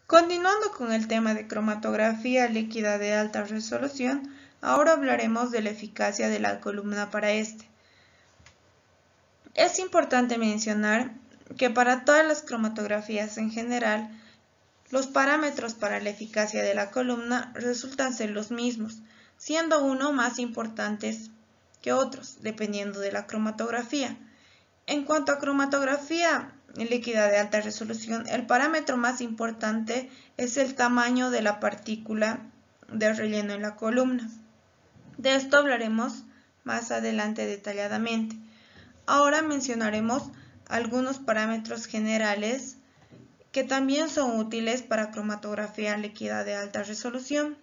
Continuando con el tema de cromatografía líquida de alta resolución, ahora hablaremos de la eficacia de la columna para este. Es importante mencionar que para todas las cromatografías en general, los parámetros para la eficacia de la columna resultan ser los mismos, siendo uno más importantes que otros, dependiendo de la cromatografía. En cuanto a cromatografía líquida de alta resolución, el parámetro más importante es el tamaño de la partícula de relleno en la columna. De esto hablaremos más adelante detalladamente. Ahora mencionaremos algunos parámetros generales que también son útiles para cromatografía líquida de alta resolución.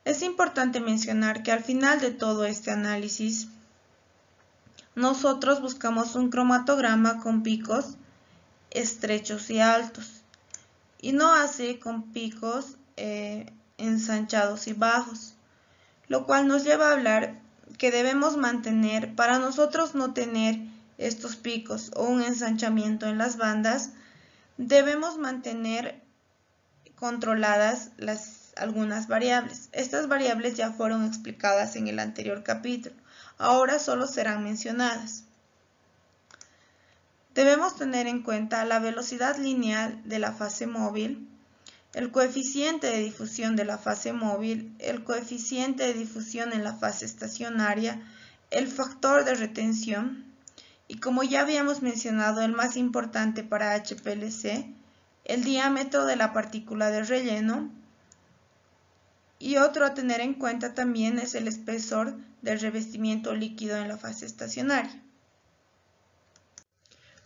Es importante mencionar que al final de todo este análisis, nosotros buscamos un cromatograma con picos estrechos y altos, y no así con picos ensanchados y bajos, lo cual nos lleva a hablar que debemos mantener, para nosotros no tener estos picos o un ensanchamiento en las bandas, debemos mantener controladas algunas variables. Estas variables ya fueron explicadas en el anterior capítulo. Ahora solo serán mencionadas. Debemos tener en cuenta la velocidad lineal de la fase móvil, el coeficiente de difusión de la fase móvil, el coeficiente de difusión en la fase estacionaria, el factor de retención y, como ya habíamos mencionado, el más importante para HPLC, el diámetro de la partícula de relleno, y otro a tener en cuenta también es el espesor del revestimiento líquido en la fase estacionaria.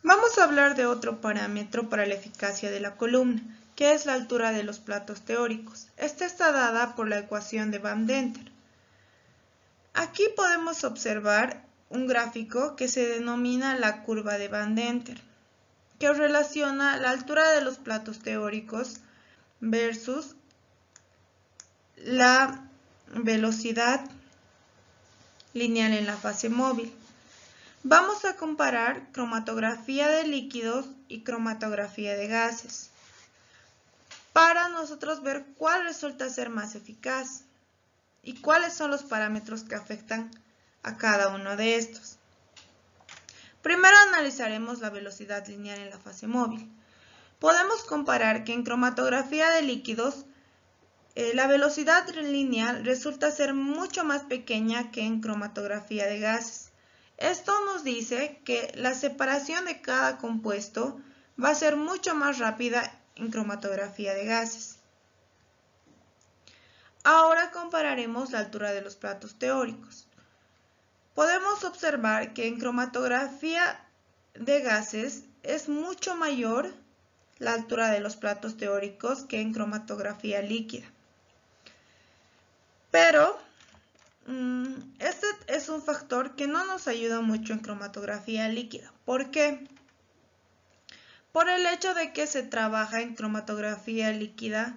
Vamos a hablar de otro parámetro para la eficacia de la columna, que es la altura de los platos teóricos. Esta está dada por la ecuación de Van Denter. Aquí podemos observar un gráfico que se denomina la curva de Van Denter, que relaciona la altura de los platos teóricos versus la velocidad lineal en la fase móvil. Vamos a comparar cromatografía de líquidos y cromatografía de gases para nosotros ver cuál resulta ser más eficaz y cuáles son los parámetros que afectan a cada uno de estos. Primero analizaremos la velocidad lineal en la fase móvil. Podemos comparar que en cromatografía de líquidos la velocidad lineal resulta ser mucho más pequeña que en cromatografía de gases. Esto nos dice que la separación de cada compuesto va a ser mucho más rápida en cromatografía de gases. Ahora compararemos la altura de los platos teóricos. Podemos observar que en cromatografía de gases es mucho mayor la altura de los platos teóricos que en cromatografía líquida. Pero este es un factor que no nos ayuda mucho en cromatografía líquida. ¿Por qué? Por el hecho de que se trabaja en cromatografía líquida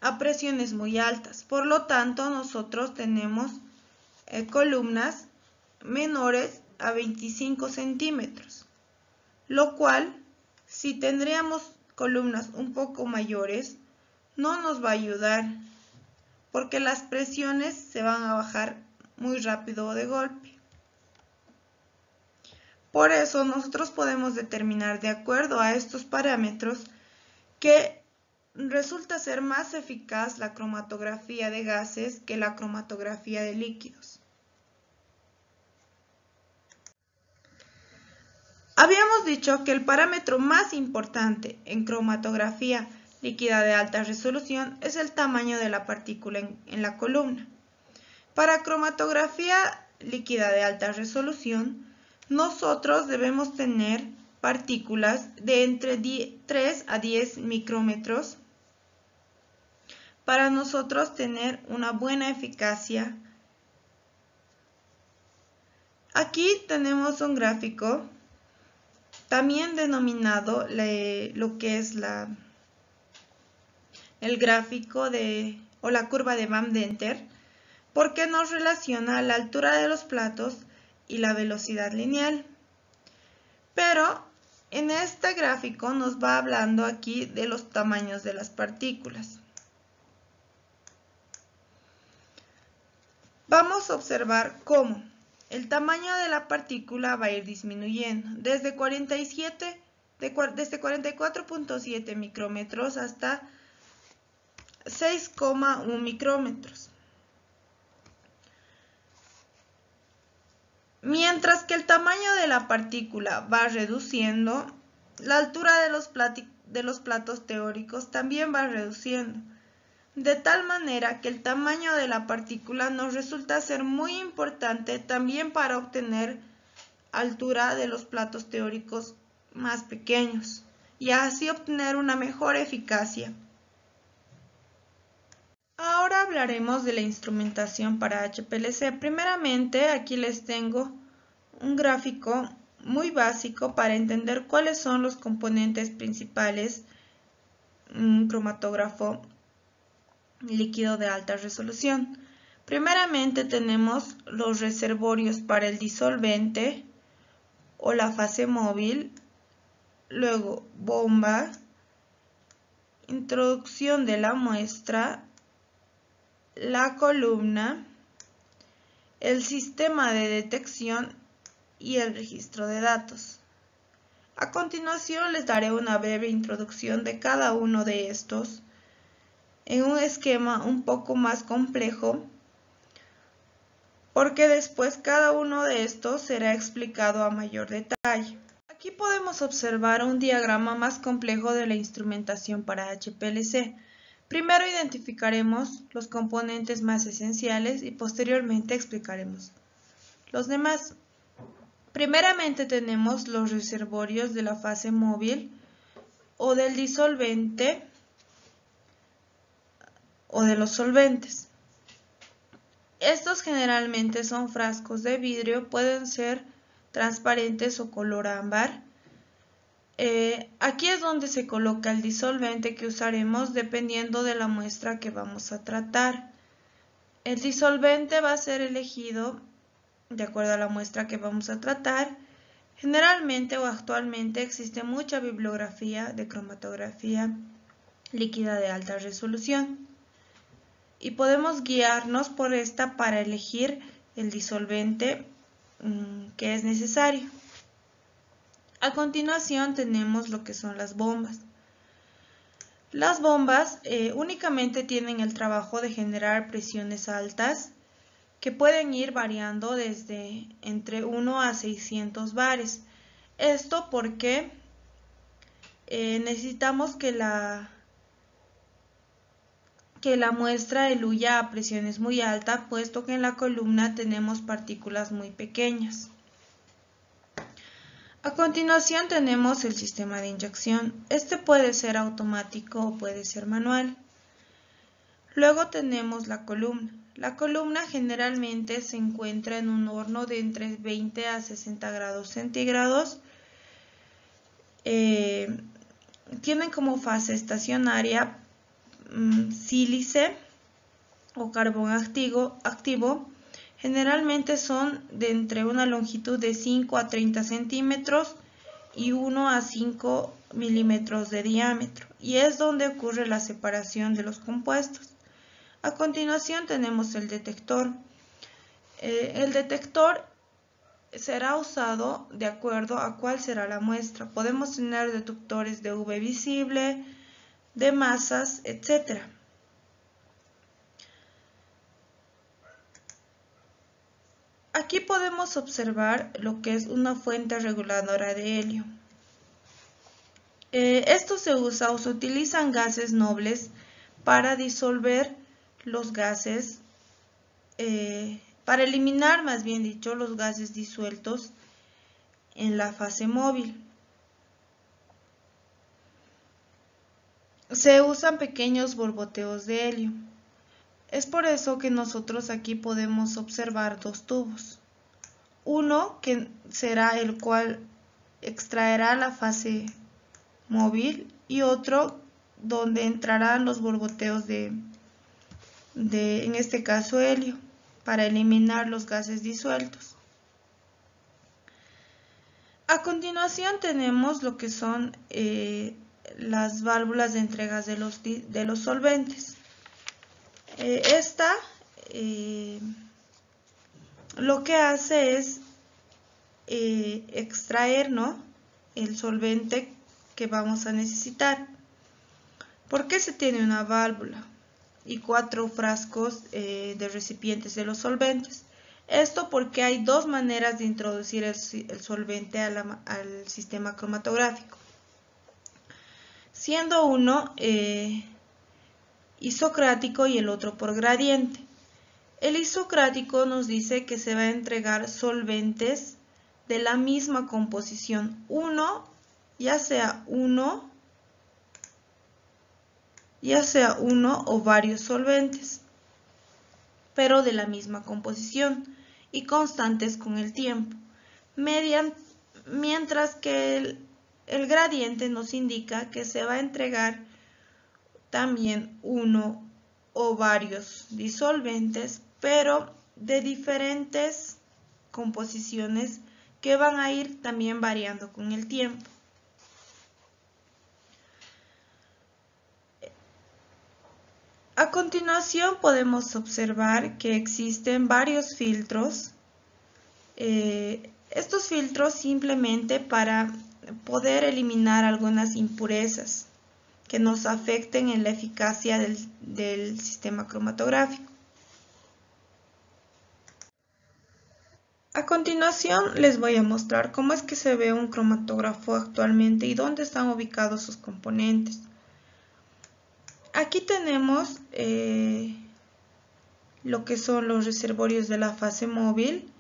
a presiones muy altas. Por lo tanto, nosotros tenemos columnas menores a 25 centímetros, lo cual, si tendríamos columnas un poco mayores, no nos va a ayudar, porque las presiones se van a bajar muy rápido o de golpe. Por eso nosotros podemos determinar de acuerdo a estos parámetros que resulta ser más eficaz la cromatografía de gases que la cromatografía de líquidos. Habíamos dicho que el parámetro más importante en cromatografía líquida de alta resolución es el tamaño de la partícula en la columna. Para cromatografía líquida de alta resolución, nosotros debemos tener partículas de entre 3 a 10 micrómetros para nosotros tener una buena eficacia. Aquí tenemos un gráfico también denominado lo que es el gráfico o la curva de Van Denter, porque nos relaciona la altura de los platos y la velocidad lineal. Pero En este gráfico nos va hablando aquí de los tamaños de las partículas. Vamos a observar cómo el tamaño de la partícula va a ir disminuyendo desde 44.7 micrómetros hasta 6,1 micrómetros. Mientras que el tamaño de la partícula va reduciendo, la altura de los platos teóricos también va reduciendo, de tal manera que el tamaño de la partícula nos resulta ser muy importante también para obtener altura de los platos teóricos más pequeños y así obtener una mejor eficacia. Ahora hablaremos de la instrumentación para HPLC. Primeramente, aquí les tengo un gráfico muy básico para entender cuáles son los componentes principales en un cromatógrafo líquido de alta resolución. Primeramente tenemos los reservorios para el disolvente o la fase móvil, luego bomba, introducción de la muestra, la columna, el sistema de detección y el registro de datos. A continuación les daré una breve introducción de cada uno de estos en un esquema un poco más complejo, porque después cada uno de estos será explicado a mayor detalle. Aquí podemos observar un diagrama más complejo de la instrumentación para HPLC. Primero identificaremos los componentes más esenciales y posteriormente explicaremos los demás. Primeramente tenemos los reservorios de la fase móvil o del disolvente o de los solventes. Estos generalmente son frascos de vidrio, pueden ser transparentes o color ámbar. Aquí es donde se coloca el disolvente que usaremos dependiendo de la muestra que vamos a tratar. El disolvente va a ser elegido de acuerdo a la muestra que vamos a tratar. Generalmente o actualmente existe mucha bibliografía de cromatografía líquida de alta resolución y podemos guiarnos por esta para elegir el disolvente que es necesario. A continuación tenemos lo que son las bombas. Las bombas únicamente tienen el trabajo de generar presiones altas que pueden ir variando desde entre 1 a 600 bares. Esto porque necesitamos que la muestra eluya a presiones muy altas, puesto que en la columna tenemos partículas muy pequeñas. A continuación tenemos el sistema de inyección. Este puede ser automático o puede ser manual. Luego tenemos la columna. La columna generalmente se encuentra en un horno de entre 20 a 60 grados centígrados. Tienen como fase estacionaria sílice o carbón activo. Generalmente son de entre una longitud de 5 a 30 centímetros y 1 a 5 milímetros de diámetro, y es donde ocurre la separación de los compuestos. A continuación tenemos el detector. El detector será usado de acuerdo a cuál será la muestra. Podemos tener detectores de UV visible, de masas, etc. Aquí podemos observar lo que es una fuente reguladora de helio. Esto se usa o se utilizan gases nobles para disolver los gases, para eliminar, más bien dicho, los gases disueltos en la fase móvil. Se usan pequeños borboteos de helio. Es por eso que nosotros aquí podemos observar dos tubos. Uno que será el cual extraerá la fase móvil y otro donde entrarán los borboteos de en este caso helio, para eliminar los gases disueltos. A continuación tenemos lo que son las válvulas de entregas de los solventes. Esta lo que hace es extraer, ¿no?, el solvente que vamos a necesitar. ¿Por qué se tiene una válvula y 4 frascos de recipientes de los solventes? Esto porque hay 2 maneras de introducir el solvente al sistema cromatográfico, siendo uno isocrático y el otro por gradiente. El isocrático nos dice que se va a entregar solventes de la misma composición, ya sea uno o varios solventes, pero de la misma composición y constantes con el tiempo, mientras que el gradiente nos indica que se va a entregar también uno o varios disolventes, pero de diferentes composiciones que van a ir también variando con el tiempo. A continuación podemos observar que existen varios filtros. Estos filtros simplemente para poder eliminar algunas impurezas que nos afecten en la eficacia del sistema cromatográfico. A continuación les voy a mostrar cómo es que se ve un cromatógrafo actualmente y dónde están ubicados sus componentes. Aquí tenemos lo que son los reservorios de la fase móvil.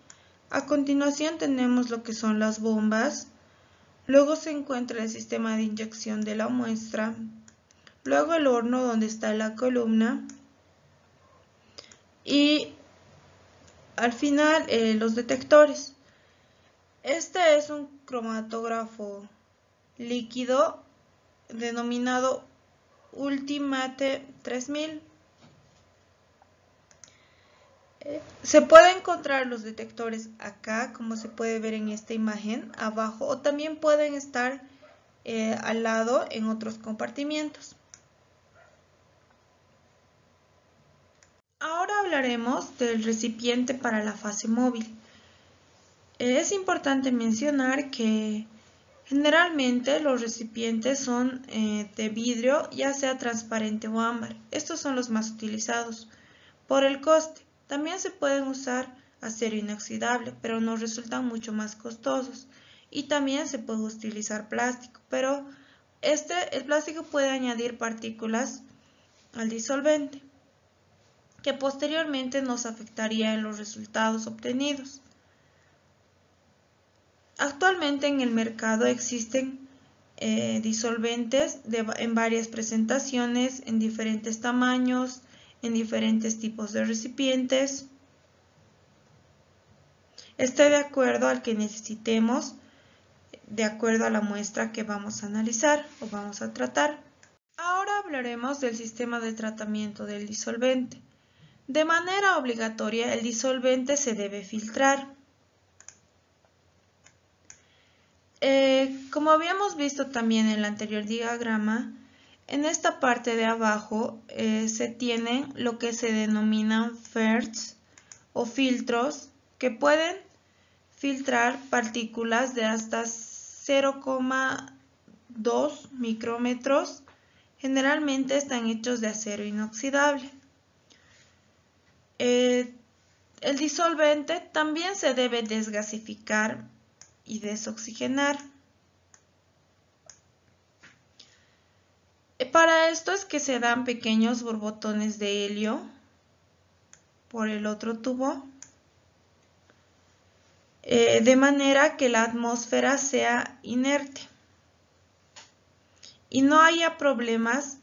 A continuación tenemos lo que son las bombas. Luego se encuentra el sistema de inyección de la muestra. Luego el horno donde está la columna. Y al final los detectores. Este es un cromatógrafo líquido denominado Ultimate 3000. Se pueden encontrar los detectores acá, como se puede ver en esta imagen, abajo, o también pueden estar al lado en otros compartimientos. Ahora hablaremos del recipiente para la fase móvil. Es importante mencionar que generalmente los recipientes son de vidrio, ya sea transparente o ámbar. Estos son los más utilizados por el coste. También se pueden usar acero inoxidable, pero nos resultan mucho más costosos. Y también se puede utilizar plástico, pero el plástico puede añadir partículas al disolvente, que posteriormente nos afectaría en los resultados obtenidos. Actualmente en el mercado existen disolventes en varias presentaciones, en diferentes tamaños, en diferentes tipos de recipientes. Esté de acuerdo al que necesitemos, de acuerdo a la muestra que vamos a analizar o vamos a tratar. Ahora hablaremos del sistema de tratamiento del disolvente. De manera obligatoria, el disolvente se debe filtrar. Como habíamos visto también en el anterior diagrama, en esta parte de abajo se tienen lo que se denominan FERTs o filtros que pueden filtrar partículas de hasta 0,2 micrómetros. Generalmente están hechos de acero inoxidable. El disolvente también se debe desgasificar y desoxigenar. Para esto es que se dan pequeños borbotones de helio por el otro tubo, de manera que la atmósfera sea inerte y no haya problemas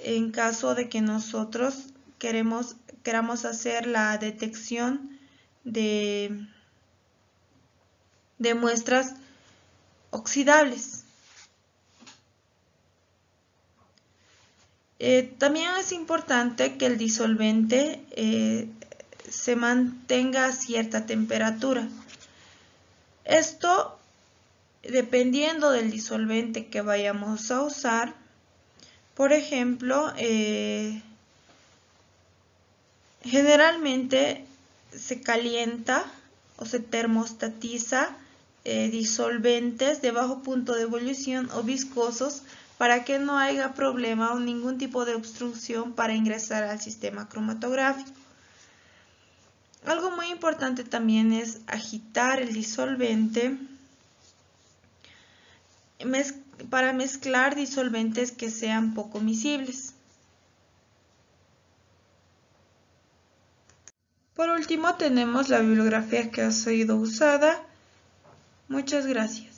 en caso de que nosotros queramos hacer la detección de muestras oxidables. También es importante que el disolvente se mantenga a cierta temperatura. Esto dependiendo del disolvente que vayamos a usar. Por ejemplo, generalmente se calienta o se termostatiza disolventes de bajo punto de ebullición o viscosos para que no haya problema o ningún tipo de obstrucción para ingresar al sistema cromatográfico. Algo muy importante también es agitar el disolvente para mezclar disolventes que sean poco miscibles. Por último, tenemos la bibliografía que ha sido usada. Muchas gracias.